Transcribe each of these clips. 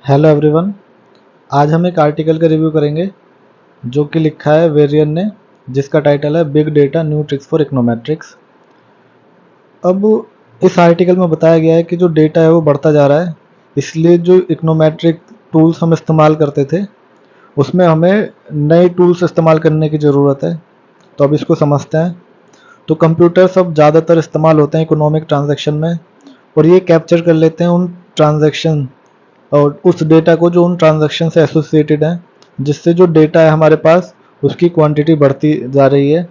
Hello everyone. आज हम एक आर्टिकल का रिव्यू करेंगे जो कि लिखा है वेरियन ने, जिसका टाइटल है big data new tricks for econometrics. अब इस आर्टिकल में बताया गया है कि जो डेटा है वो बढ़ता जा रहा है, इसलिए जो इकोनोमेट्रिक टूल्स हम इस्तेमाल करते थे उसमें हमें नए टूल्स इस्तेमाल करने की ज़रूरत है। तो अब इसको समझते हैं। तो कंप्यूटर्स अब ज़्यादातर इस्तेमाल होते हैं इकोनॉमिक ट्रांजैक्शन में, और ये कैप्चर कर लेते हैं उन ट्रांजैक्शन और उस डेटा को जो उन ट्रांजैक्शन से एसोसिएटेड है, जिससे जो डेटा है हमारे पास उसकी क्वांटिटी बढ़ती जा रही है।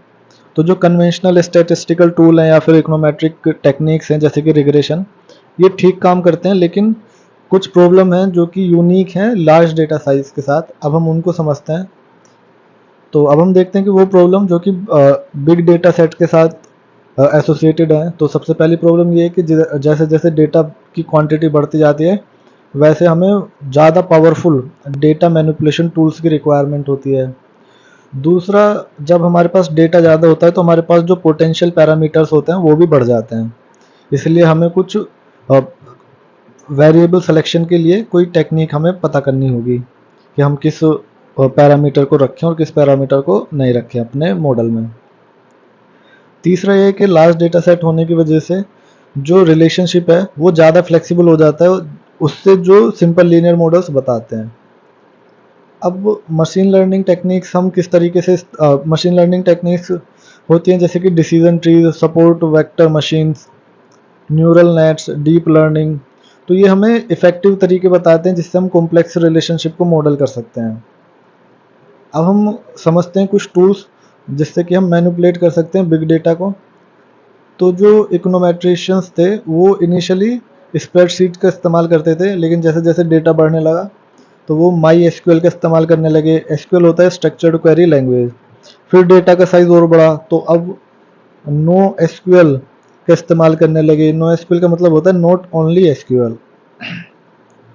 तो जो कन्वेंशनल स्टैटिस्टिकल टूल हैं या फिर इकोनोमेट्रिक टेक्निक्स हैं जैसे कि रिग्रेशन, ये ठीक काम करते हैं, लेकिन कुछ प्रॉब्लम हैं जो कि यूनिक हैं लार्ज डेटा साइज के साथ। अब हम उनको समझते हैं। तो अब हम देखते हैं कि वो प्रॉब्लम जो कि बिग डेटा सेट के साथ एसोसिएटेड है। तो सबसे पहली प्रॉब्लम ये है कि जैसे जैसे डेटा की क्वांटिटी बढ़ती जाती है, वैसे हमें ज़्यादा पावरफुल डेटा मैनिपुलेशन टूल्स की रिक्वायरमेंट होती है। दूसरा, जब हमारे पास डेटा ज़्यादा होता है तो हमारे पास जो पोटेंशियल पैरामीटर्स होते हैं वो भी बढ़ जाते हैं। इसलिए हमें कुछ वेरिएबल सिलेक्शन के लिए कोई टेक्निक हमें पता करनी होगी कि हम किस पैरामीटर को रखें और किस पैरामीटर को नहीं रखें अपने मॉडल में। तीसरा ये है कि लार्ज डेटा सेट होने की वजह से जो रिलेशनशिप है वो ज़्यादा फ्लेक्सिबल हो जाता है उससे जो सिंपल लीनियर मॉडल्स बताते हैं। अब मशीन लर्निंग टेक्निक्स हम किस तरीके से मशीन लर्निंग टेक्निक्स होती हैं जैसे कि decision trees, support vector machines, neural nets, deep learning. तो ये हमें इफ़ेक्टिव तरीके बताते हैं जिससे हम कॉम्प्लेक्स रिलेशनशिप को मॉडल कर सकते हैं। अब हम समझते हैं कुछ टूल्स जिससे कि हम मैनिपुलेट कर सकते हैं बिग डेटा को। तो जो इकोनोमेट्रिशियंस थे वो इनिशियली स्प्रेडशीट का इस्तेमाल करते थे, लेकिन जैसे जैसे डेटा बढ़ने लगा तो वो माई एसक्यूएल का इस्तेमाल करने लगे। एसक्यूएल होता है स्ट्रक्चर्ड क्वेरी लैंग्वेज। फिर डेटा का साइज और बढ़ा तो अब नो एसक्यूएल का इस्तेमाल करने लगे। नो एसक्यूएल का मतलब होता है नॉट ओनली एसक्यूएल।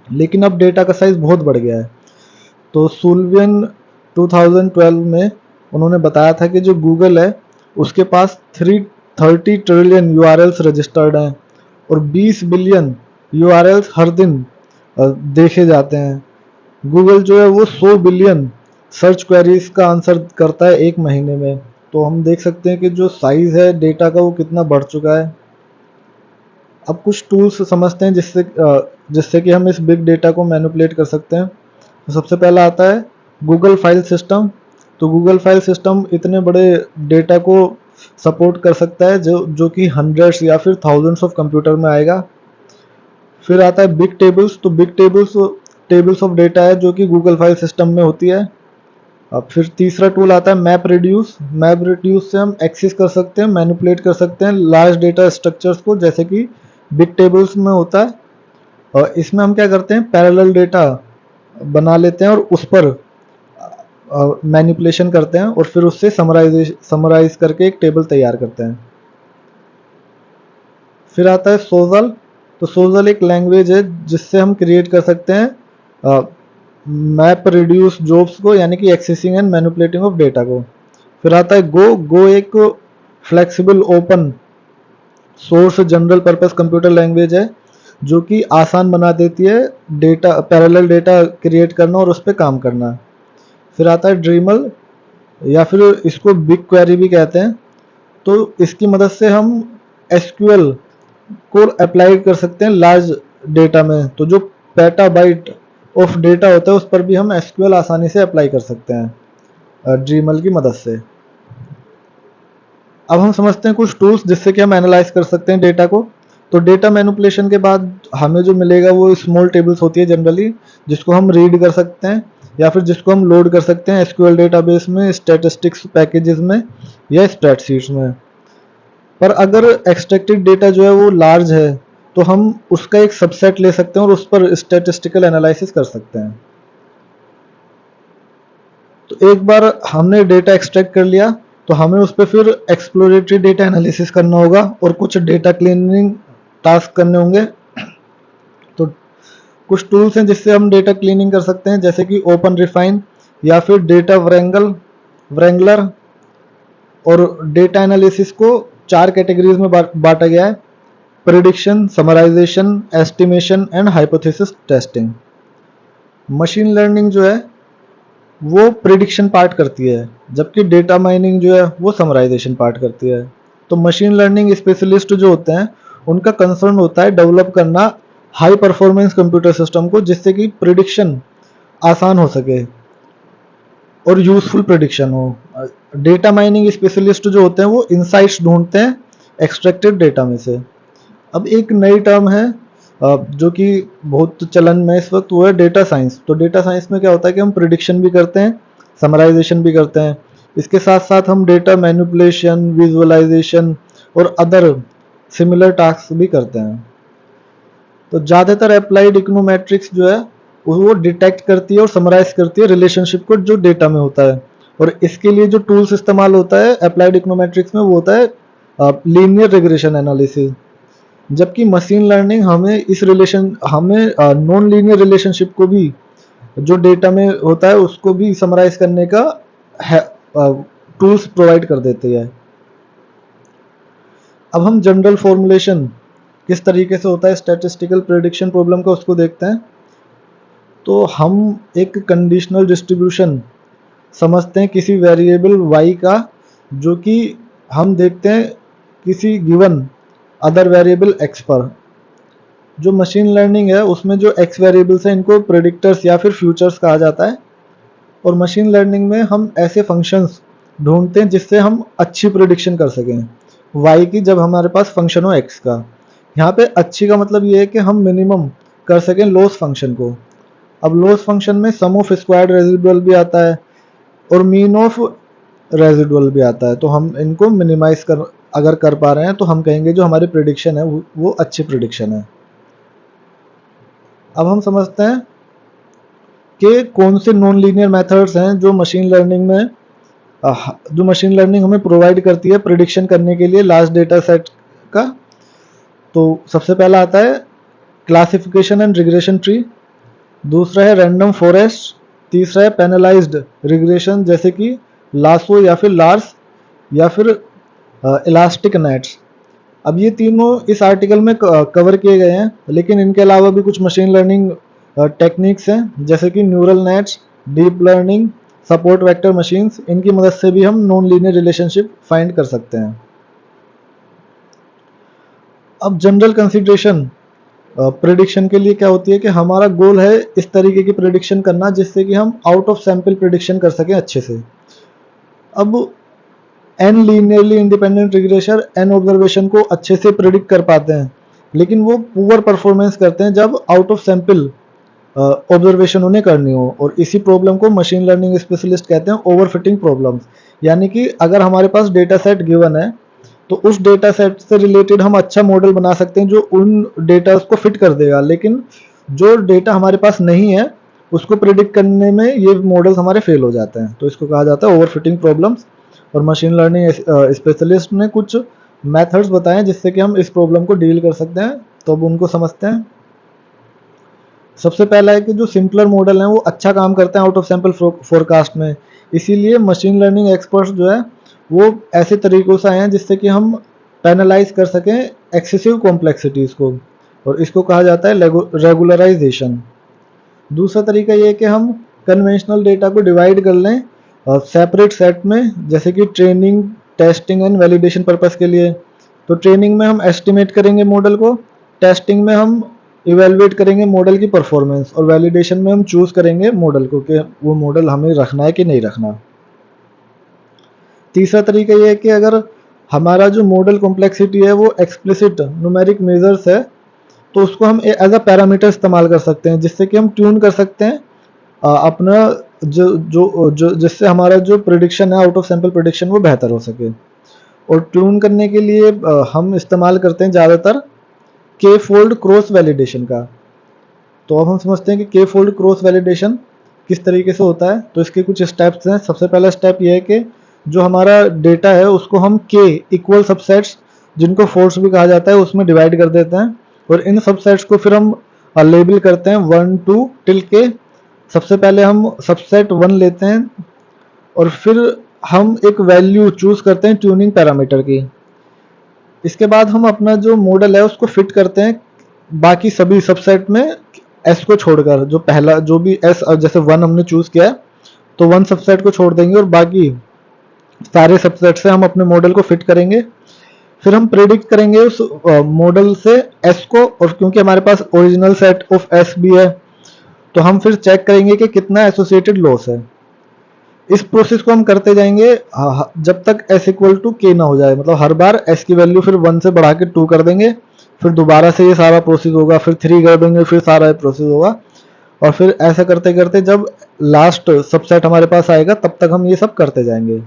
लेकिन अब डेटा का साइज बहुत बढ़ गया है। तो सुल्वियन 2012 में उन्होंने बताया था कि जो गूगल है उसके पास 330 ट्रिलियन यूआरएल्स रजिस्टर्ड हैं और 20 बिलियन यूआरएल्स हर दिन देखे जाते हैं। गूगल जो है वो 100 बिलियन सर्च क्वेरीज का आंसर करता है एक महीने में। तो हम देख सकते हैं कि जो साइज है डेटा का वो कितना बढ़ चुका है। अब कुछ टूल्स समझते हैं जिससे कि हम इस बिग डेटा को मैनिपुलेट कर सकते हैं। तो सबसे पहला आता है गूगल फाइल सिस्टम। तो गूगल फाइल सिस्टम इतने बड़े डेटा को सपोर्ट कर सकता है जो कि हंड्रेड्स या फिर थाउजेंड्स ऑफ कंप्यूटर में आएगा। फिर आता है बिग टेबल्स। तो बिग टेबल्स ऑफ डेटा है जो कि गूगल फाइल सिस्टम में होती है। अब फिर तीसरा टूल आता है मैप रिड्यूस। मैप रिड्यूस से हम एक्सेस कर सकते हैं, मैनिपुलेट कर सकते हैं लार्ज डेटा स्ट्रक्चर्स को, जैसे कि बिग टेबल्स में होता है। और इसमें हम क्या करते हैं, पैरेलल डेटा बना लेते हैं और उस पर मैनिपुलेशन करते हैं और फिर उससे समराइज करके एक टेबल तैयार करते हैं। फिर आता है सोजल। तो सोजल एक लैंग्वेज है जिससे हम क्रिएट कर सकते हैं मैप रिड्यूस जॉब्स को, यानी कि accessing and manipulating of data को। फिर आता है गो एक flexible open source general purpose computer language है जो कि आसान बना देती है डेटा पैरेलल डेटा क्रिएट करना और उस पर काम करना। फिर आता है ड्रीमल, या फिर इसको बिग क्वेरी भी कहते हैं। तो इसकी मदद से हम एसक्यूएल को अप्लाई कर सकते हैं लार्ज डेटा में। तो जो पेटाबाइट ऑफ डेटा होता है उस पर भी हम एसक्यूएल आसानी से अप्लाई कर सकते हैं ड्रीमल की मदद से। अब हम समझते हैं कुछ टूल्स जिससे कि हम एनालाइज कर सकते हैं डेटा को। तो डेटा मैनिपुलेशन के बाद हमें जो मिलेगा वो स्मॉल टेबल्स होती है जनरली, जिसको हम रीड कर सकते हैं या फिर जिसको हम लोड कर सकते हैं एसक्यूएल डेटाबेस में, स्टैटिस्टिक्स पैकेजेस में या स्प्रेडशीट्स में। पर अगर एक्सट्रैक्टेड डेटा जो है वो लार्ज है तो हम उसका एक सबसेट ले सकते हैं और उस पर स्टैटिस्टिकल एनालिसिस कर सकते हैं। तो एक बार हमने डेटा एक्सट्रैक्ट कर लिया तो हमें उस पर फिर एक्सप्लोरेटरी डेटा एनालिसिस करना होगा और कुछ डेटा क्लीनिंग टास्क करने होंगे। तो कुछ टूल्स हैं जिससे हम डेटा क्लीनिंग कर सकते हैं, जैसे कि ओपन रिफाइन या फिर डेटा व्रेंगलर। और डेटा एनालिसिस को 4 कैटेगरीज में बांटा गया है: prediction, summarization, estimation and hypothesis testing. Machine learning जो है वो प्रिडिक्शन पार्ट करती है, जबकि डेटा माइनिंग जो है वो समराइजेशन पार्ट करती है। तो मशीन लर्निंग स्पेशलिस्ट जो होते हैं उनका कंसर्न होता है डेवलप करना हाई परफॉर्मेंस कंप्यूटर सिस्टम को, जिससे कि प्रिडिक्शन आसान हो सके और यूजफुल प्रिडिक्शन हो। डेटा माइनिंग स्पेशलिस्ट जो होते हैं वो इंसाइट्स ढूंढते हैं एक्सट्रैक्टेड डेटा में से। अब एक नई टर्म है जो कि बहुत चलन में इस वक्त, वो है डेटा साइंस। तो डेटा साइंस में क्या होता है कि हम प्रिडिक्शन भी करते हैं, समराइजेशन भी करते हैं, इसके साथ साथ हम डेटा मैनिपुलेशन, विजुअलाइजेशन और अदर सिमिलर टास्क भी करते हैं। तो ज़्यादातर अप्लाइड इकोनोमेट्रिक्स जो है वो डिटेक्ट करती है और समराइज करती है रिलेशनशिप को जो डेटा में होता है। और इसके लिए जो टूल्स इस्तेमाल होता है अप्लाइड इकोनोमेट्रिक्स में वो होता है लीनियर रिग्रेशन एनालिसिस। जबकि मशीन लर्निंग हमें नॉन लीनियर रिलेशनशिप को भी जो डेटा में होता है उसको भी समराइज करने का टूल्स प्रोवाइड कर देती है। अब हम जनरल फॉर्मुलेशन किस तरीके से होता है स्टैटिस्टिकल प्रेडिक्शन प्रॉब्लम का उसको देखते हैं। तो हम एक कंडीशनल डिस्ट्रीब्यूशन समझते हैं किसी वेरिएबल y का, जो कि हम देखते हैं किसी गिवन अदर वेरिएबल x पर। जो मशीन लर्निंग है उसमें जो x वेरिएबल्स हैं इनको प्रेडिक्टर्स या फिर फ्यूचर्स कहा जाता है। और मशीन लर्निंग में हम ऐसे फंक्शंस ढूंढते हैं जिससे हम अच्छी प्रेडिक्शन कर सकें y की, जब हमारे पास फंक्शन हो x का। यहाँ पे अच्छी का मतलब ये है कि हम मिनिमम कर सकें लॉस फंक्शन को। अब लॉस फंक्शन में सम ऑफ स्क्वायर्ड रेजिडुअल भी आता है और मीन ऑफ रेजिडुअल भी आता है। तो हम इनको मिनिमाइज अगर कर पा रहे हैं तो हम कहेंगे जो हमारी प्रिडिक्शन है वो अच्छी प्रिडिक्शन है। अब हम समझते हैं कि कौन से नॉन लीनियर मेथड्स हैं जो मशीन लर्निंग हमें प्रोवाइड करती है प्रिडिक्शन करने के लिए लार्ज डेटा सेट का। तो सबसे पहला आता है क्लासिफिकेशन एंड रिग्रेशन ट्री, दूसरा है रैंडम फॉरेस्ट, तीसरा है पैनलाइज्ड रिग्रेशन जैसे कि लासो या फिर लार्स या फिर इलास्टिक नेट्स। अब ये तीनों इस आर्टिकल में कवर किए गए हैं, लेकिन इनके अलावा भी कुछ मशीन लर्निंग टेक्निक्स हैं जैसे कि neural nets, deep learning, support vector machines. इनकी मदद से भी हम नॉन लीनियर रिलेशनशिप फाइंड कर सकते हैं। अब जनरल कंसिडरेशन प्रिडिक्शन के लिए क्या होती है कि हमारा गोल है इस तरीके की प्रिडिक्शन करना जिससे कि हम आउट ऑफ सैंपल प्रिडिक्शन कर सकें अच्छे से। अब n linearly independent regression n observation को अच्छे से प्रिडिक्ट कर पाते हैं, लेकिन वो पुअर परफॉर्मेंस करते हैं जब आउट ऑफ सैंपल ऑब्जर्वेशन उन्हें करनी हो। और इसी प्रॉब्लम को मशीन लर्निंग स्पेशलिस्ट कहते हैं ओवरफिटिंग प्रॉब्लम्स। यानी कि अगर हमारे पास डेटा सेट गिवन है तो उस डेटा सेट से रिलेटेड हम अच्छा मॉडल बना सकते हैं जो उन डेटा को फिट कर देगा, लेकिन जो डेटा हमारे पास नहीं है उसको प्रिडिक्ट करने में ये मॉडल्स हमारे फेल हो जाते हैं। तो इसको कहा जाता है ओवरफिटिंग प्रॉब्लम्स। और मशीन लर्निंग स्पेशलिस्ट ने कुछ मेथड्स बताए हैं जिससे कि हम इस प्रॉब्लम को डील कर सकते हैं। तो अब उनको समझते हैं। सबसे पहला है कि जो सिंपलर मॉडल हैं वो अच्छा काम करते हैं आउट ऑफ सैंपल फोरकास्ट में, इसीलिए मशीन लर्निंग एक्सपर्ट्स जो है वो ऐसे तरीकों से आए हैं जिससे कि हम पैनलाइज कर सकें एक्सेसिव कॉम्प्लेक्सिटीज़ को, और इसको कहा जाता है रेगुलराइजेशन। दूसरा तरीका ये है कि हम कन्वेंशनल डेटा को डिवाइड कर लें सेपरेट सेट में, जैसे कि training, testing and validation purpose के लिए। तो ट्रेनिंग में हम एस्टिमेट करेंगे मॉडल को, टेस्टिंग में हम इवेलुएट करेंगे मॉडल की परफॉर्मेंस, और वैलिडेशन में हम चूज करेंगे मॉडल को कि वो मॉडल हमें रखना है कि नहीं रखना। तीसरा तरीका ये है कि अगर हमारा जो मॉडल कॉम्प्लेक्सिटी है वो एक्सप्लिसिट न्यूमेरिक मेजर्स है तो उसको हम एज अ पैरामीटर इस्तेमाल कर सकते हैं, जिससे कि हम ट्यून कर सकते हैं अपना जिससे हमारा जो प्रिडिक्शन है आउट ऑफ सैंपल प्रिडिक्शन वो बेहतर हो सके। और ट्यून करने के लिए हम इस्तेमाल करते हैं ज़्यादातर के फोल्ड क्रॉस वैलिडेशन का। तो अब हम समझते हैं कि के फोल्ड क्रॉस वैलिडेशन किस तरीके से होता है। तो इसके कुछ स्टेप्स हैं। सबसे पहला स्टेप ये है कि जो हमारा डेटा है उसको हम के इक्वल सबसेट्स, जिनको फोल्ड्स भी कहा जाता है, उसमें डिवाइड कर देते हैं, और इन सबसेट्स को फिर हम लेबल करते हैं 1 2 टिल के। सबसे पहले हम सबसेट 1 लेते हैं और फिर हम एक वैल्यू चूज करते हैं ट्यूनिंग पैरामीटर की। इसके बाद हम अपना जो मॉडल है उसको फिट करते हैं बाकी सभी सबसेट में एस को छोड़कर, जो पहला जो भी एस जैसे 1 हमने चूज किया है तो 1 सबसेट को छोड़ देंगे और बाकी सारे सबसेट से हम अपने मॉडल को फिट करेंगे। फिर हम प्रेडिक्ट करेंगे उस मॉडल से एस को, और क्योंकि हमारे पास ओरिजिनल सेट ऑफ एस भी है तो हम फिर चेक करेंगे कि कितना एसोसिएटेड लॉस है। इस प्रोसेस को हम करते जाएंगे जब तक एस इक्वल टू के ना हो जाए, मतलब हर बार एस की वैल्यू फिर 1 से बढ़ा के 2 कर देंगे, फिर दोबारा से ये सारा प्रोसेस होगा, फिर 3 कर देंगे, फिर सारा प्रोसेस होगा, और फिर ऐसा करते करते जब लास्ट सबसेट हमारे पास आएगा तब तक हम ये सब करते जाएंगे।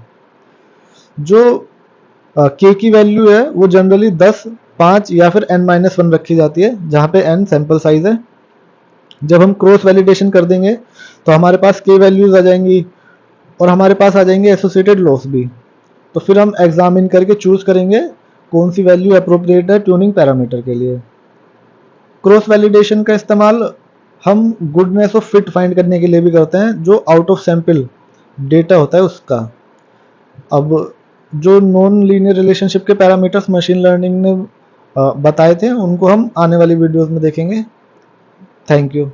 जो के की वैल्यू है वो जनरली 10, 5 या फिर n-1 रखी जाती है, जहाँ पे n सैंपल साइज है। जब हम क्रॉस वैलिडेशन कर देंगे तो हमारे पास के वैल्यूज आ जाएंगी और हमारे पास आ जाएंगे एसोसिएटेड लॉस भी। तो फिर हम एग्जामिन करके चूज करेंगे कौन सी वैल्यू अप्रोप्रिएट है ट्यूनिंग पैरामीटर के लिए। क्रॉस वैलिडेशन का इस्तेमाल हम गुडनेस ऑफ फिट फाइंड करने के लिए भी करते हैं, जो आउट ऑफ सैंपल डेटा होता है उसका। अब जो नॉन लीनियर रिलेशनशिप के पैरामीटर्स मशीन लर्निंग ने बताए थे उनको हम आने वाली वीडियोस में देखेंगे। Thank you.